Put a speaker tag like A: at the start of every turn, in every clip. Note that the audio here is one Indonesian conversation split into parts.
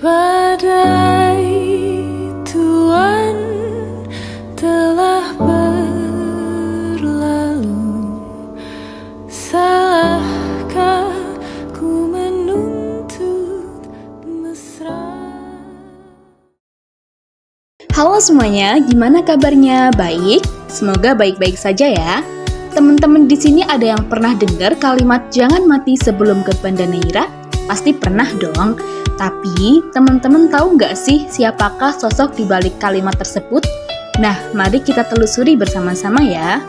A: Badai Tuhan telah berlalu, salahkah ku menuntut mesra?
B: Halo semuanya, gimana kabarnya? Baik? Semoga baik-baik saja ya. Teman-teman di sini ada yang pernah dengar kalimat jangan mati sebelum ke Banda Neira? Pasti pernah dong. Tapi, teman-teman tahu nggak sih siapakah sosok di balik kalimat tersebut? Nah, mari kita telusuri bersama-sama ya.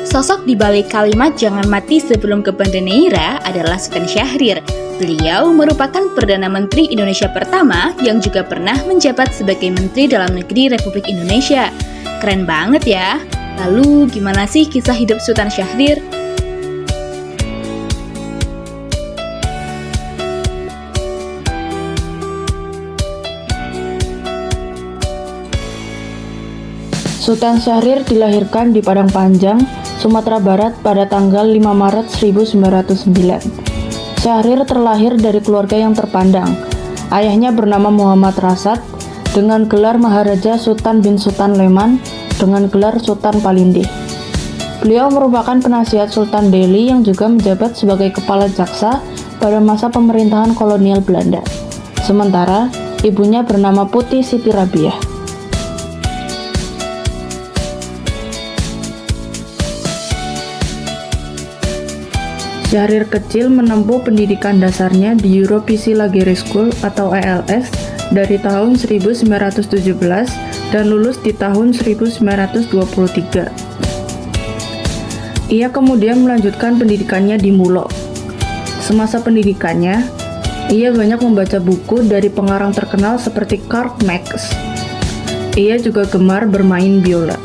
B: Sosok di balik kalimat jangan mati sebelum ke Banda Neira adalah Sultan Syahrir. Beliau merupakan Perdana Menteri Indonesia pertama yang juga pernah menjabat sebagai Menteri Dalam Negeri Republik Indonesia. Keren banget ya. Lalu, gimana sih kisah hidup Sultan Syahrir?
C: Sultan Syahrir dilahirkan di Padang Panjang, Sumatera Barat pada tanggal 5 Maret 1909. Syahrir terlahir dari keluarga yang terpandang. Ayahnya bernama Muhammad Rasad dengan gelar Maharaja Sultan bin Sultan Leman dengan gelar Sultan Palindih. Beliau merupakan penasihat Sultan Delhi yang juga menjabat sebagai kepala jaksa pada masa pemerintahan kolonial Belanda. Sementara ibunya bernama Putih Siti Rabiah. Syahrir kecil menempuh pendidikan dasarnya di Europisi Lagery School atau ELS dari tahun 1917 dan lulus di tahun 1923. Ia kemudian melanjutkan pendidikannya di Mulo. Semasa pendidikannya, ia banyak membaca buku dari pengarang terkenal seperti Karl Marx. Ia juga gemar bermain biola.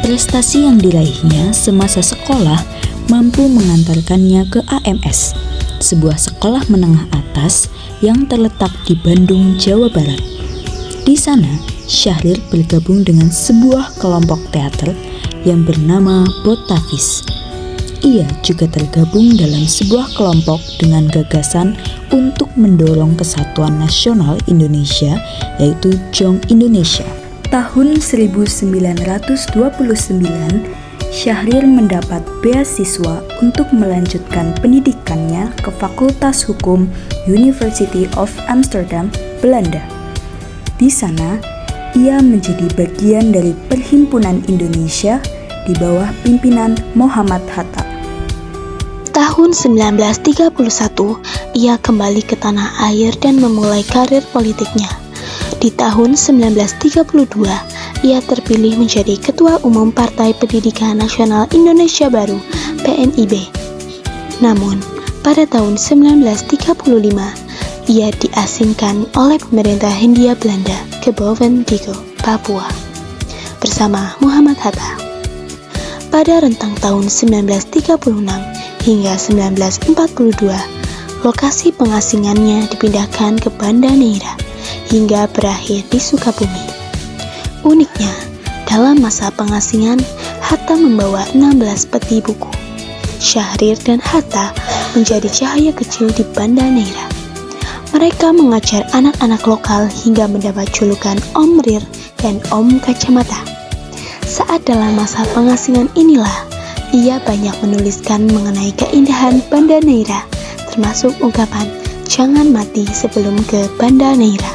D: Prestasi yang diraihnya semasa sekolah mampu mengantarkannya ke AMS, sebuah sekolah menengah atas yang terletak di Bandung, Jawa Barat. Di sana, Syahrir bergabung dengan sebuah kelompok teater yang bernama Botavis. Ia juga tergabung dalam sebuah kelompok dengan gagasan untuk mendorong kesatuan nasional Indonesia, yaitu Jong Indonesia. Tahun 1929, Syahrir mendapat beasiswa untuk melanjutkan pendidikannya ke Fakultas Hukum University of Amsterdam, Belanda. Di sana, ia menjadi bagian dari Perhimpunan Indonesia di bawah pimpinan Muhammad Hatta.
E: Tahun 1931, ia kembali ke tanah air dan memulai karir politiknya. Di tahun 1932, ia terpilih menjadi Ketua Umum Partai Pendidikan Nasional Indonesia Baru (PNIB). Namun, pada tahun 1935, ia diasingkan oleh pemerintah Hindia Belanda ke Bovendigel, Papua, bersama Muhammad Hatta. Pada rentang tahun 1936 hingga 1942, lokasi pengasingannya dipindahkan ke Banda Neira hingga berakhir di Sukabumi. Uniknya, dalam masa pengasingan, Hatta membawa 16 peti buku. Syahrir dan Hatta menjadi cahaya kecil di Banda Neira. Mereka mengajar anak-anak lokal hingga mendapat julukan Om Rir dan Om Kacamata. Saat dalam masa pengasingan inilah, ia banyak menuliskan mengenai keindahan Banda Neira, termasuk ungkapan jangan mati sebelum ke Banda Neira.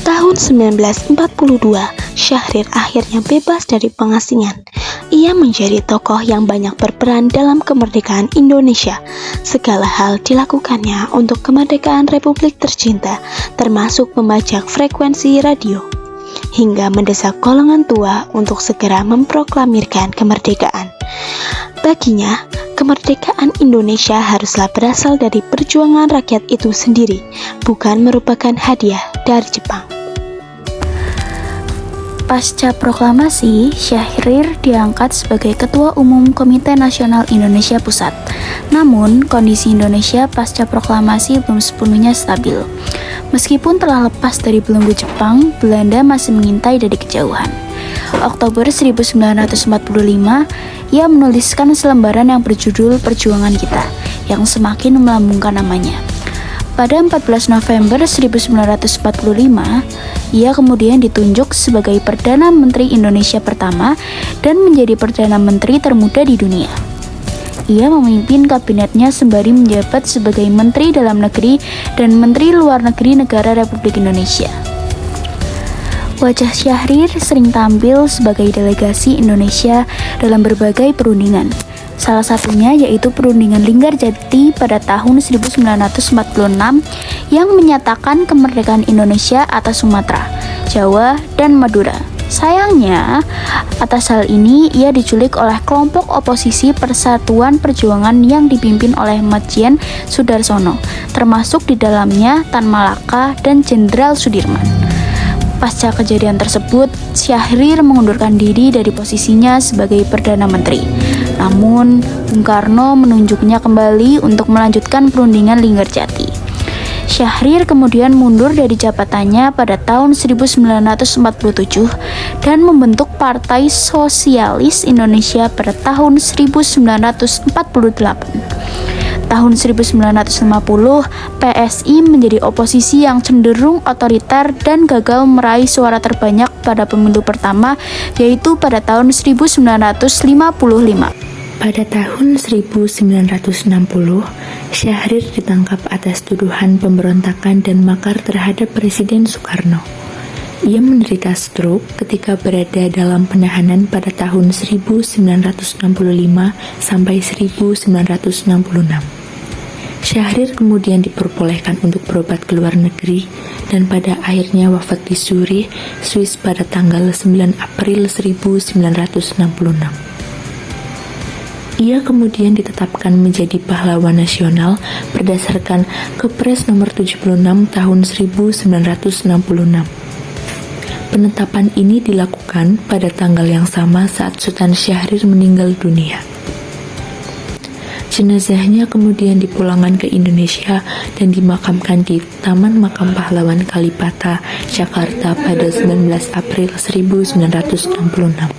E: Tahun 1942, Syahrir akhirnya bebas dari pengasingan. Ia menjadi tokoh yang banyak berperan dalam kemerdekaan Indonesia. Segala hal dilakukannya untuk kemerdekaan Republik tercinta, termasuk membajak frekuensi radio, hingga mendesak golongan tua untuk segera memproklamirkan kemerdekaan. Baginya, kemerdekaan Indonesia haruslah berasal dari perjuangan rakyat itu sendiri, bukan merupakan hadiah dari Jepang.
F: Pasca proklamasi, Syahrir diangkat sebagai Ketua Umum Komite Nasional Indonesia Pusat. Namun, kondisi Indonesia pasca proklamasi belum sepenuhnya stabil. Meskipun telah lepas dari belenggu Jepang, Belanda masih mengintai dari kejauhan. Oktober 1945, ia menuliskan selembaran yang berjudul Perjuangan Kita, yang semakin melambungkan namanya. Pada 14 November 1945, ia kemudian ditunjuk sebagai Perdana Menteri Indonesia pertama dan menjadi Perdana Menteri termuda di dunia. Ia memimpin kabinetnya sembari menjabat sebagai Menteri Dalam Negeri dan Menteri Luar Negeri Negara Republik Indonesia. Wajah Syahrir sering tampil sebagai delegasi Indonesia dalam berbagai perundingan. Salah satunya yaitu perundingan Linggarjati pada tahun 1946 yang menyatakan kemerdekaan Indonesia atas Sumatera, Jawa, dan Madura. Sayangnya, atas hal ini ia diculik oleh kelompok oposisi Persatuan Perjuangan yang dipimpin oleh Majen Sudarsono, termasuk di dalamnya Tan Malaka dan Jenderal Sudirman. Pasca kejadian tersebut, Syahrir mengundurkan diri dari posisinya sebagai Perdana Menteri. Namun, Bung Karno menunjuknya kembali untuk melanjutkan perundingan Linggarjati. Syahrir kemudian mundur dari jabatannya pada tahun 1947 dan membentuk Partai Sosialis Indonesia pada tahun 1948. Tahun 1950, PSI menjadi oposisi yang cenderung otoriter dan gagal meraih suara terbanyak pada pemilu pertama, yaitu pada tahun 1955.
G: Pada tahun 1960, Syahrir ditangkap atas tuduhan pemberontakan dan makar terhadap Presiden Soekarno. Ia menderita stroke ketika berada dalam penahanan pada tahun 1965 sampai 1966. Syahrir kemudian diperbolehkan untuk berobat ke luar negeri dan pada akhirnya wafat di Zurich, Swiss pada tanggal 9 April 1966. Ia kemudian ditetapkan menjadi pahlawan nasional berdasarkan Kepres nomor 76 tahun 1966. Penetapan ini dilakukan pada tanggal yang sama saat Sultan Syahrir meninggal dunia. Jenazahnya kemudian dipulangkan ke Indonesia dan dimakamkan di Taman Makam Pahlawan Kalibata, Jakarta pada 19 April 1966.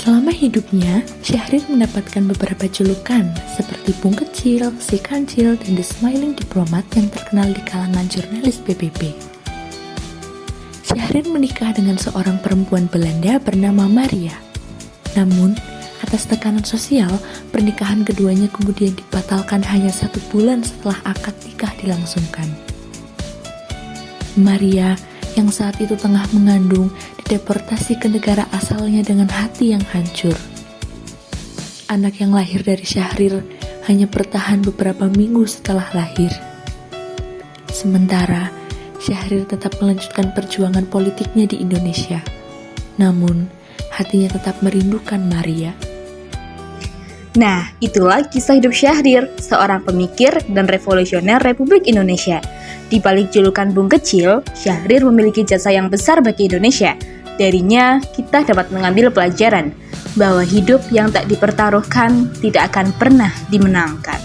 G: Selama hidupnya, Syahrir mendapatkan beberapa julukan seperti Bung Kecil, Si Kancil, dan The Smiling Diplomat yang terkenal di kalangan jurnalis PBB. Syahrir menikah dengan seorang perempuan Belanda bernama Maria. Namun, atas tekanan sosial, pernikahan keduanya kemudian dibatalkan hanya 1 bulan setelah akad nikah dilangsungkan. Maria yang saat itu tengah mengandung dideportasi ke negara asalnya dengan hati yang hancur. Anak yang lahir dari Syahrir hanya bertahan beberapa minggu setelah lahir. Sementara, Syahrir tetap melanjutkan perjuangan politiknya di Indonesia. Namun, hatinya tetap merindukan Maria.
B: Nah, itulah kisah hidup Syahrir, seorang pemikir dan revolusioner Republik Indonesia. Di balik julukan Bung Kecil, Syahrir memiliki jasa yang besar bagi Indonesia. Darinya, kita dapat mengambil pelajaran bahwa hidup yang tak dipertaruhkan tidak akan pernah dimenangkan.